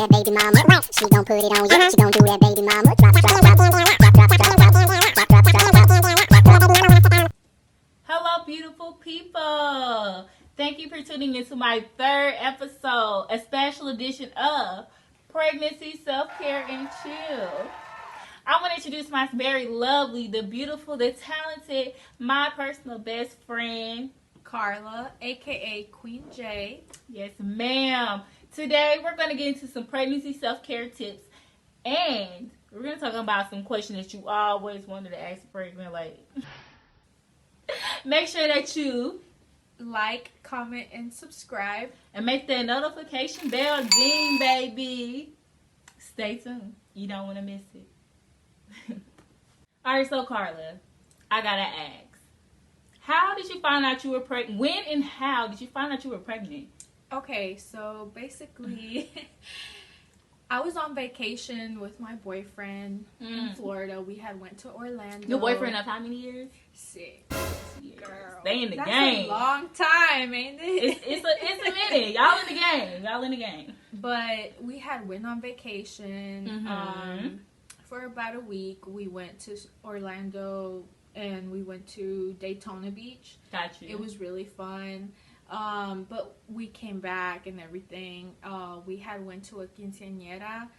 that baby mama. She gon' put it on you. She gon' do that baby mama. Drop, drop, drop, drop, drop, drop, drop, drop, drop, drop, drop. Hello, beautiful people. Thank you for tuning into my third episode, a special edition of Pregnancy, Self-Care, and Chill. I want to introduce my very lovely, the beautiful, the talented, my personal best friend, Karla, aka Queen J. Yes, ma'am. Today we're going to get into some pregnancy self-care tips, and we're going to talk about some questions that you always wanted to ask a pregnant lady. Make sure that you like, comment, and subscribe. and make that notification bell ding, baby. Stay tuned. You don't want to miss it. All right, so Karla, I got to ask. How did you find out you were pregnant? When and how did you find out you were pregnant? Okay, so basically, I was on vacation with my boyfriend in Florida. We had went to Orlando. Your boyfriend of how many years? 6 years. Girl, they in the That's game. a long time, ain't it? It's a minute. Y'all in the game. Y'all in the game. But we had went on vacation for about a week. We went to Orlando and we went to Daytona Beach. Got you. It was really fun. But we came back and everything. We had went to a quinceañera,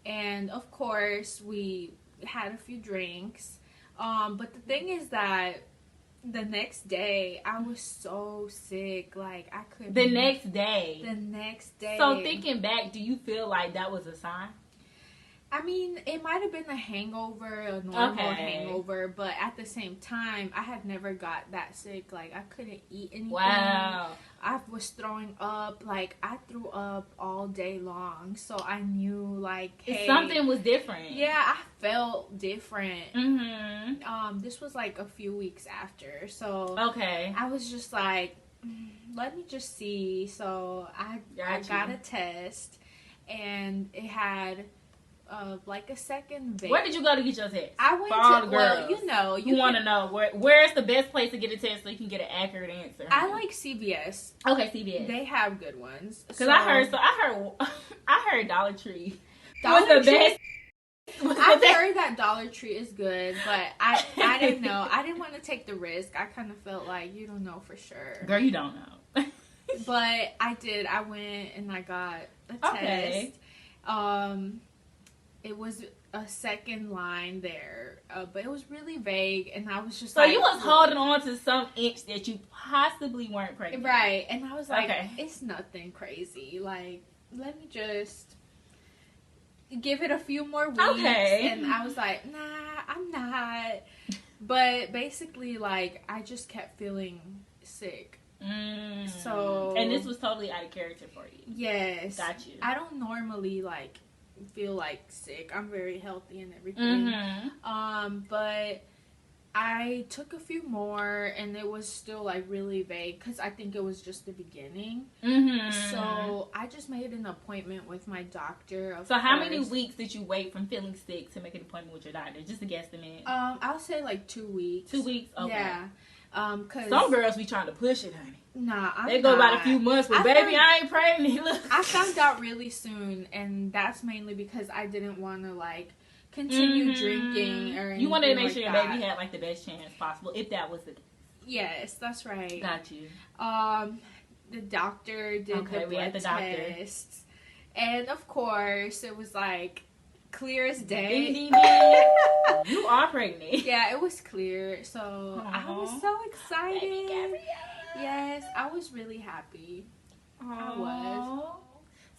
and of course we had a few drinks. But the thing is that the next day I was so sick, like I couldn't. The next day. So thinking back, do you feel like that was a sign? I mean, it might have been a hangover, a normal hangover, but at the same time, I had never got that sick. Like, I couldn't eat anything. Wow. I was throwing up. Like, I threw up all day long. So I knew, like, hey. Something was different. Yeah, I felt different. Mm-hmm. This was, like, a few weeks after. So Okay. I was just like, let me just see. So I got a test, and it had... like a second vape. Where did you go to get your test? I went For all to, the girls. well, you want to know where's the best place to get a test so you can get an accurate answer. I like CVS. Okay, CVS. They have good ones. Because I heard Dollar Tree Dollar was the Tree? best. I've heard that Dollar Tree is good, but I didn't know. I didn't want to take the risk. I kind of felt like you don't know for sure. Girl, you don't know. But I did. I went and I got a test. It was a second line there, but it was really vague, and I was just so like... you was holding on to some inch that you possibly weren't pregnant. Right, and I was like, Okay. It's nothing crazy. Like, let me just give it a few more weeks. Okay. And I was like, nah, I'm not. But basically, like, I just kept feeling sick. So... And this was totally out of character for you. Yes. Got you. I don't normally, like... feel like sick. I'm very healthy and everything. But I took a few more and it was still like really vague because I think it was just the beginning. So I just made an appointment with my doctor. So how many weeks did you wait from feeling sick to make an appointment with your doctor? Just a guesstimate. I'll say like 2 weeks. 2 weeks? Okay. Yeah. Cause some girls be trying to push it, honey. Nah, they go about a few months, but I ain't pregnant. Look. I found out really soon, and that's mainly because I didn't want to like continue drinking or anything. You wanted to make sure like your baby had like the best chance possible, if that was the case. Yes, that's right. Got you. The doctor did the blood tests, and of course, it was like clear as day. Ding, ding, ding. You are pregnant. Yeah, it was clear. So I was so excited. Baby Gabrielle. Yes, I was really happy. I was.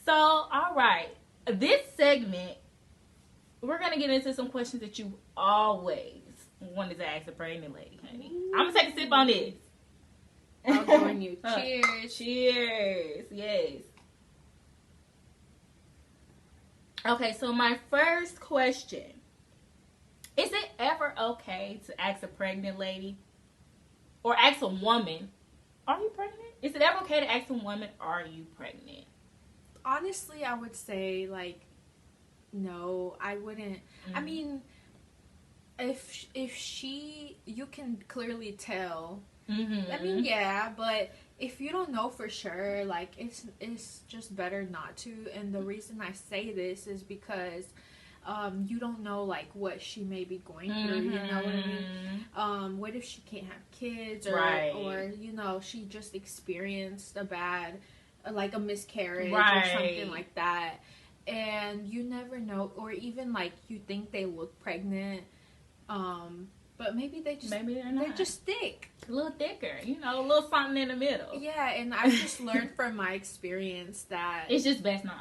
So, all right. This segment, we're going to get into some questions that you always wanted to ask a pregnant lady, honey. I'm going to take a sip on this. I'll join you. Cheers. Cheers. Yes. Okay, so my first question. Is it ever okay to ask a pregnant lady or ask a woman, are you pregnant? Is it ever okay to ask a woman, are you pregnant? Honestly, I would say, like, no, I wouldn't. I mean, if she, you can clearly tell. I mean, yeah, but if you don't know for sure, like it's just better not to. And the reason I say this is because you don't know like what she may be going through. You know what I mean? What if she can't have kids, or you know, she just experienced a bad, like a miscarriage or something like that. And you never know, or even like you think they look pregnant, but maybe they're not. They're just thick, a little thicker, you know, a little something in the middle. Yeah, and I've just learned from my experience that it's just best not.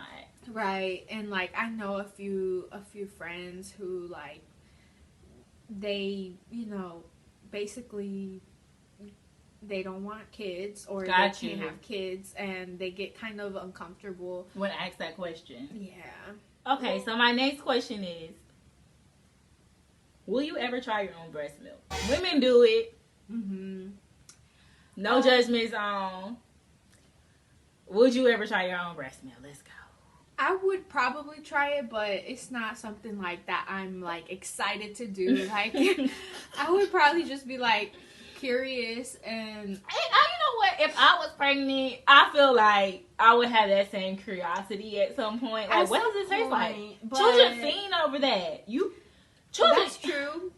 Right, and like I know a few friends who like they, you know, basically they don't want kids or they can't have kids, and they get kind of uncomfortable when I ask that question. Yeah. Okay, so my next question is, will you ever try your own breast milk? Women do it. No judgment zone. Would you ever try your own breast milk? Let's go. I would probably try it, but it's not something like that I'm like excited to do. Like I would probably just be like curious, and you know what? If I was pregnant, I feel like I would have that same curiosity at some point. Like, what does it taste like? Children feed over that. That's true,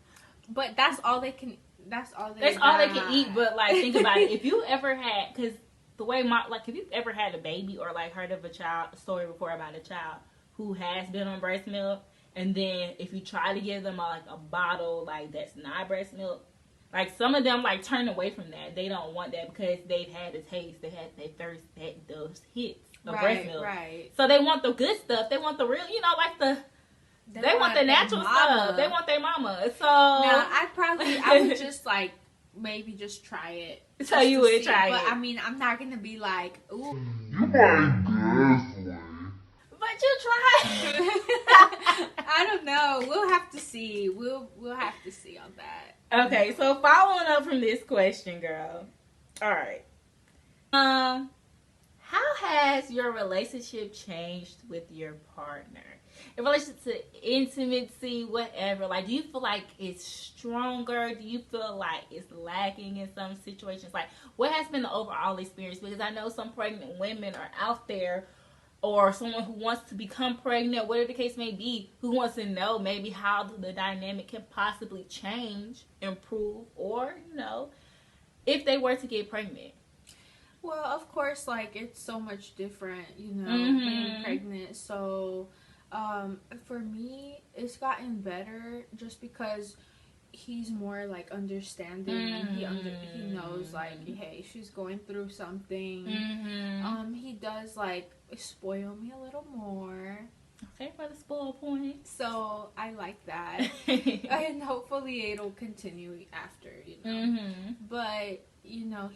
but that's all they can. That's all they can eat. But like, think about it. If you ever had, because the way if you've ever had a baby or like heard of a story before about a child who has been on breast milk, and then if you try to give them like a bottle like that's not breast milk, like some of them like turn away from that. They don't want that because they've had the taste, they had those hits of breast milk. Right. So they want the good stuff. They want the real, you know, like they want the natural stuff. They want their mama. So now I would just like maybe just try it. So you would try it. But I mean, I'm not gonna be like, ooh. You might guess one. But you try. I don't know. We'll have to see. We'll have to see on that. Okay, so following up from this question, girl. All right. How has your relationship changed with your partner? In relation to intimacy, whatever, like, do you feel like it's stronger? Do you feel like it's lacking in some situations? Like, what has been the overall experience? Because I know some pregnant women are out there, or someone who wants to become pregnant, whatever the case may be, who wants to know maybe how the dynamic can possibly change, improve, or, you know, if they were to get pregnant. Well, of course, like, it's so much different, you know, being pregnant. So for me, it's gotten better just because he's more like understanding. He knows like, hey, she's going through something. He does like spoil me a little more. Okay, for the spoil point. So I like that. And hopefully it'll continue after, you know. But you know,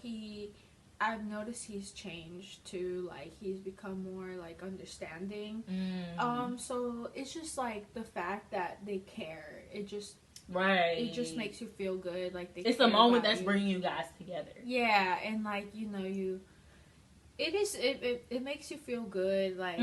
I've noticed he's changed too. Like, he's become more like understanding. So it's just like the fact that they care. It just makes you feel good. Like it's a moment that's bringing you guys together. Yeah, and like, you know, it makes you feel good. Like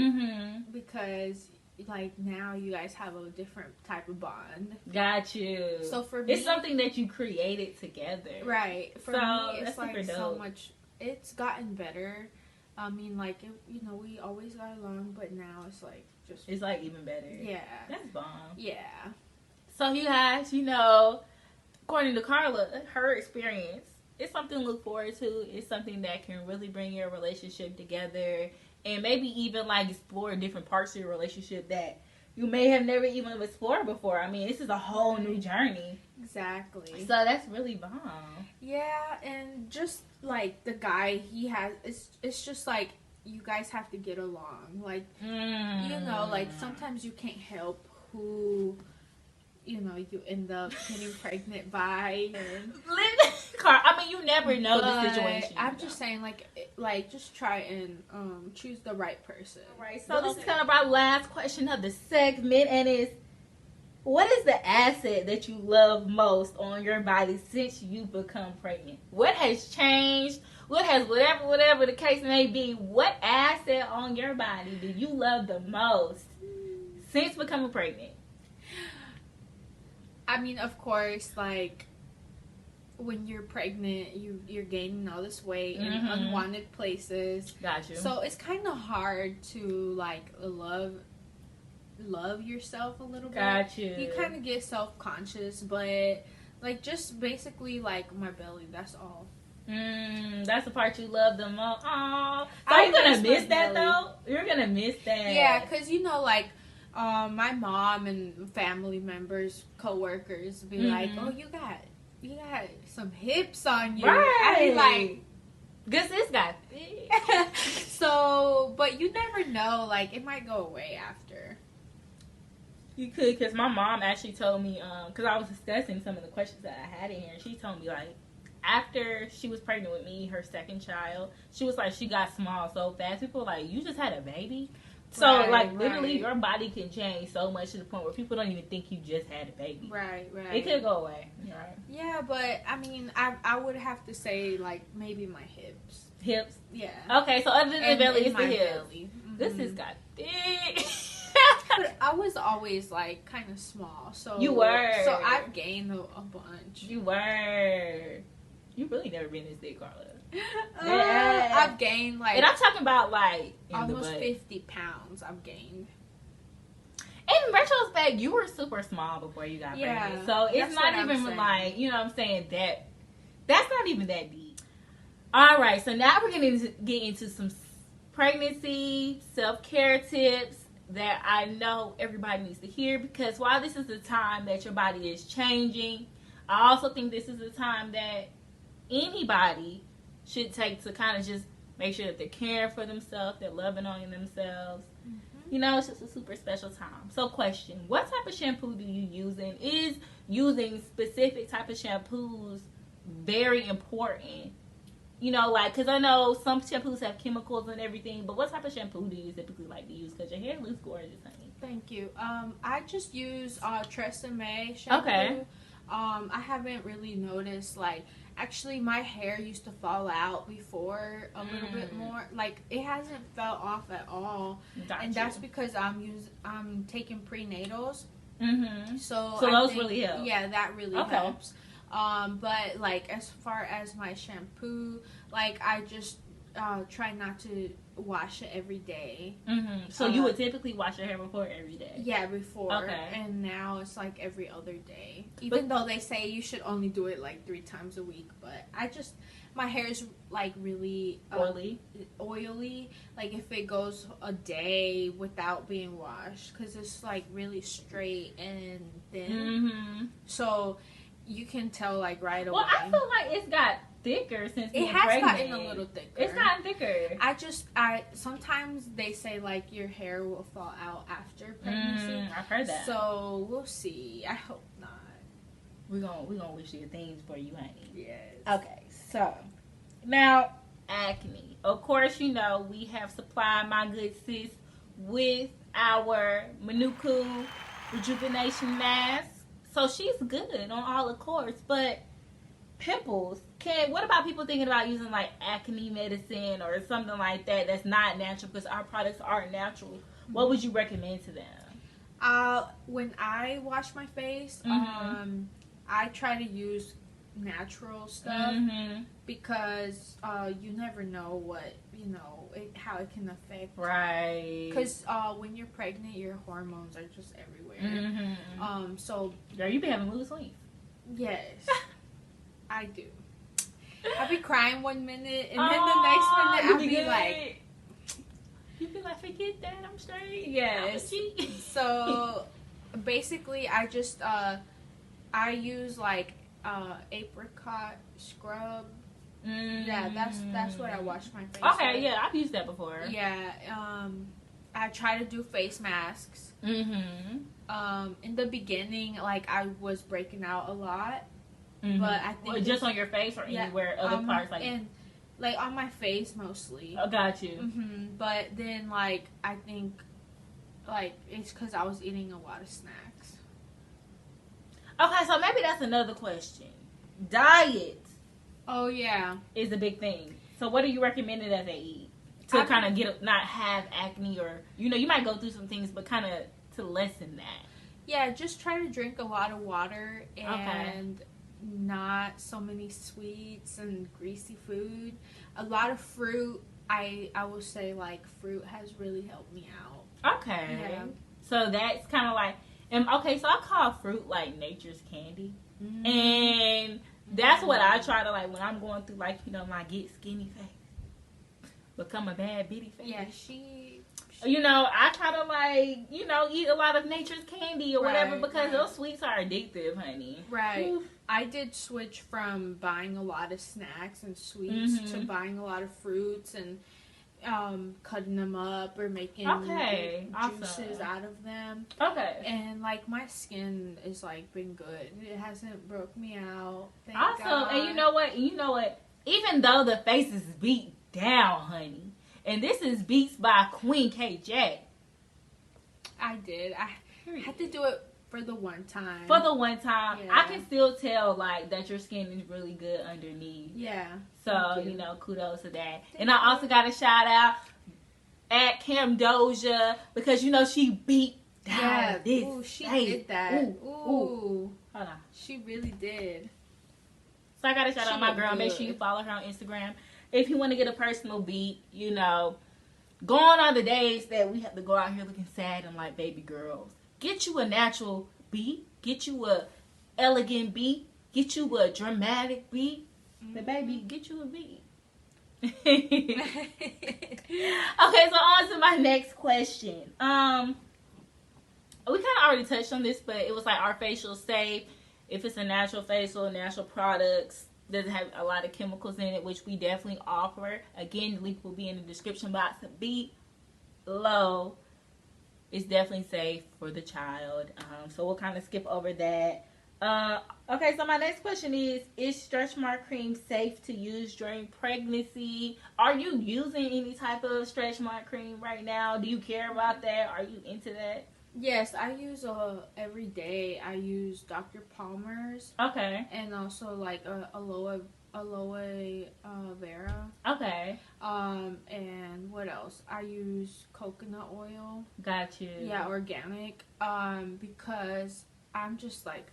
because like now you guys have a different type of bond. Got you. So for me, it's something that you created together. Right. For me, it's like so much. It's gotten better. I mean, like, you know, we always got along, but now it's like it's like even better. Yeah. That's bomb. Yeah. So you guys, you know, according to Karla, her experience, it's something to look forward to. It's something that can really bring your relationship together, and maybe even like explore different parts of your relationship that you may have never even explored before. I mean, this is a whole new journey. Exactly. So that's really bomb. Yeah, and just like the guy he has, it's just like you guys have to get along. Like, you know, like sometimes you can't help who, you know, you end up getting pregnant by. I mean, you never know the situation. I'm just saying, like just try and choose the right person. Right. So this is kind of our last question of the segment, and is, what is the asset that you love most on your body since you've become pregnant? What has changed? What has whatever the case may be? What asset on your body do you love the most since becoming pregnant? I mean, of course, like when you're pregnant, you're gaining all this weight in Mhm. unwanted places. Got you. So it's kind of hard to like love yourself a little bit. Got you. You kind of get self-conscious, but like just basically like my belly, that's all. That's the part you love the most. Aww. So I you're gonna miss my miss that belly. though. You're gonna miss that. Yeah, because you know, like my mom and family members, co-workers be like, Mhm. oh, you got some hips on you. Right. I be like, Cause this guy thick. so, but you never know, like it might go away after. You could, cause my mom actually told me, cause I was discussing some of the questions that I had in here, and she told me like, after she was pregnant with me, her second child, she was like, she got small so fast. People were like, you just had a baby. So Right, like literally, right. your body can change so much to the point where people don't even think you just had a baby. Right. It could go away. Right. Yeah, but I mean, I would have to say like maybe my hips. Hips. Yeah. Okay, so other than the belly, it's the my hips. belly. This Mhm. has got thick. But I was always like kind of small, so You were. So I've gained a bunch. You were. You really never been this thick, Karla. I've gained like And I'm talking about like in almost the butt. 50 pounds. I've gained. In retrospect, you were super small before you got Yeah, pregnant. So it's that's not what I'm even saying. like, you know what I'm saying, that's not even that deep. All right, so now we're going to get into some pregnancy self-care tips that I know everybody needs to hear, because while this is the time that your body is changing, I also think this is the time that anybody should take to kind of just make sure that they're caring for themselves, they're loving on themselves. You know, it's just a super special time. So question, what type of shampoo do you use? And is using specific type of shampoos very important? You know, like, because I know some shampoos have chemicals and everything, but what type of shampoo do you typically like to use? Because your hair looks gorgeous, honey. Thank you. I just use Tresemme shampoo. Okay. I haven't really noticed, like, actually my hair used to fall out before a little bit more. Like, it hasn't fell off at all. Got And you. that's because I'm taking prenatals. Mm-hmm. So So I those think- really help. Yeah, that really Okay. helps. But like as far as my shampoo, like I just try not to wash it every day. Mm-hmm. So you would typically wash your hair before every day? Yeah, before. Okay. And now it's like every other day. Even though they say you should only do it like 3 times a week, but my hair is like really oily. Like if it goes a day without being washed, because it's like really straight and thin. Mm-hmm. So you can tell like right away. Well, I feel like it's got thicker since it being has pregnant. gotten a little thicker. It's gotten thicker. I sometimes they say like your hair will fall out after pregnancy. I've heard that. So we'll see. I hope not. We're gonna wish you things for you, honey. Yes. Okay, so now acne. Of course, you know we have supplied my good sis with our Manuku rejuvenation mask, so she's good on all accords. But pimples, what about people thinking about using like acne medicine or something like that that's not natural? Because our products are natural. What would you recommend to them? When I wash my face, I try to use natural stuff because you never know what how it can affect. Right. Because when you're pregnant, your hormones are just everywhere. So girl, you be having mood swings. yes, I do. I be crying one minute, and then the next minute I'll be like, you be like, forget that, I'm straight. yes. So basically, I just I use like apricot scrub. Yeah, that's what I wash my face Okay, with. yeah, I've used that before. Yeah, I try to do face masks. In the beginning, like I was breaking out a lot, but I think just on your face or anywhere other parts like. and like on my face mostly. I got you. But then like I think like it's because I was eating a lot of snacks. Okay, so maybe that's another question. Diet Oh yeah. is a big thing. So what are you recommending that they eat to kind of not have acne, or you might go through some things, but kind of to lessen that? Yeah, just try to drink a lot of water and not so many sweets and greasy food. A lot of fruit. I will say like fruit has really helped me out. Okay. Yeah. So that's kind of like, okay, so I call fruit like nature's candy. Mm-hmm. And that's what I try to like when I'm going through like, you know, my get skinny phase. Become a bad bitty phase. Yeah, she You know, I try to like, you know, eat a lot of nature's candy or whatever Right, because right. those sweets are addictive, honey. Right. Oof. I did switch from buying a lot of snacks and sweets to Mhm. buying a lot of fruits and cutting them up or making Okay, juices awesome. out of them. Okay. And like my skin is like been good. It hasn't broke me out. Thank Awesome. God. And you know what? Even though the face is beat down, honey, and this is Beats by Queen K. Jack. I did. I had to do it for the one time. For the one time, Yeah. I can still tell like that your skin is really good underneath. Yeah. So, Thank you. you know, kudos to that. And I also got a shout out at Cam Doja because, you know, she beat down Yeah. this Ooh, she face. did that. Ooh. Ooh. Hold on. She really did. So I got to shout She out my looked girl. Make good. sure you follow her on Instagram. If you want to get a personal beat, you know, going on the days that we have to go out here looking sad and like baby girls, get you a natural beat. Get you a elegant beat. Get you a dramatic beat. But baby, get you a beat. Okay, so on to my next question. We kind of already touched on this, but it was like, our facials safe if it's a natural facial, natural products, doesn't have a lot of chemicals in it, which we definitely offer. Again, the link will be in the description box below. It's definitely safe for the child. So we'll kind of skip over that. Okay, so my next question is stretch mark cream safe to use during pregnancy? Are you using any type of stretch mark cream right now? Do you care about that? Are you into that? Yes, I use every day. I use Dr. Palmer's Okay. and also like aloe vera. Okay. And what else? I use coconut oil. Got you. Yeah, organic. Because I'm just like,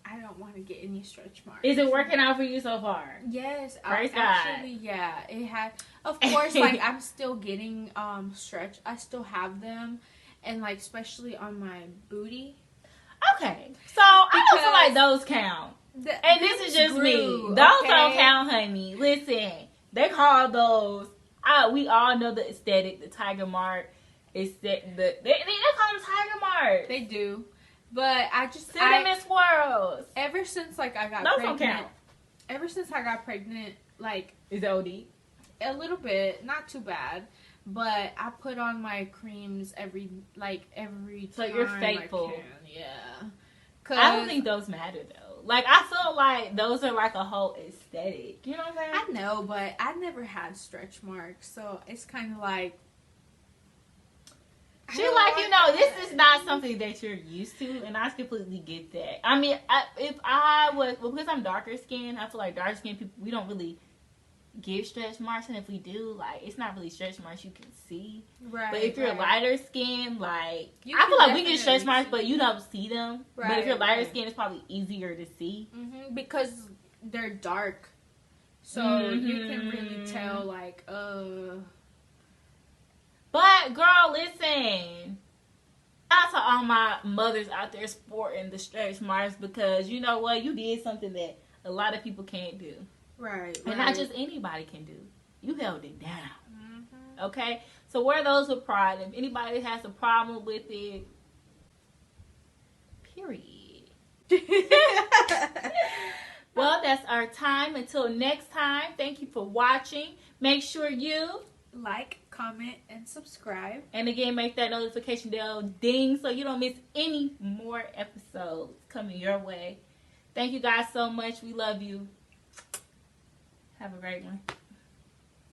I don't want to get any stretch marks. Is it working out for you so far? Yes, Praise actually, yeah, it had. Of course, like I'm still getting stretch. I still have them, and like especially on my booty. Okay. So I don't feel like those count. And this is just me. grew, Those okay? don't count, honey. Listen, they call those. We all know the aesthetic, the tiger mark. They call them tiger marks. They do, but I just Cinnamon swirls. ever since like I got Those pregnant. don't count. Ever since I got pregnant, like Is it OD? a little bit, not too bad. But I put on my creams every So time you're faithful. I can. Yeah. I don't think those matter though. Like I feel like those are like a whole aesthetic. You know what I'm I saying? know, but I never had stretch marks, so it's kind of like. I She don't like, you know, this that. is not something that you're used to, and I completely get that. I mean, because I'm darker skinned, I feel like dark skinned people, we don't really give stretch marks, and if we do, like, it's not really stretch marks you can see. Right. But if you're right. lighter skinned, like, You I can feel like we get stretch definitely marks, see. but you don't see them. But if you're Right, lighter right. skinned, it's probably easier to see. Because they're dark, so you can really tell, like, But, girl, listen. Shout out to all my mothers out there sporting the stretch marks, because you know what? You did something that a lot of people can't do. right. And not just anybody can do. You held it down. Mm-hmm. Okay? So wear those with pride. If anybody has a problem with it, period. Well, that's our time. Until next time, thank you for watching. Make sure you, Like, comment, and subscribe. and again, make that notification bell ding so you don't miss any more episodes coming your way. Thank you guys so much. We love you. Have a great one.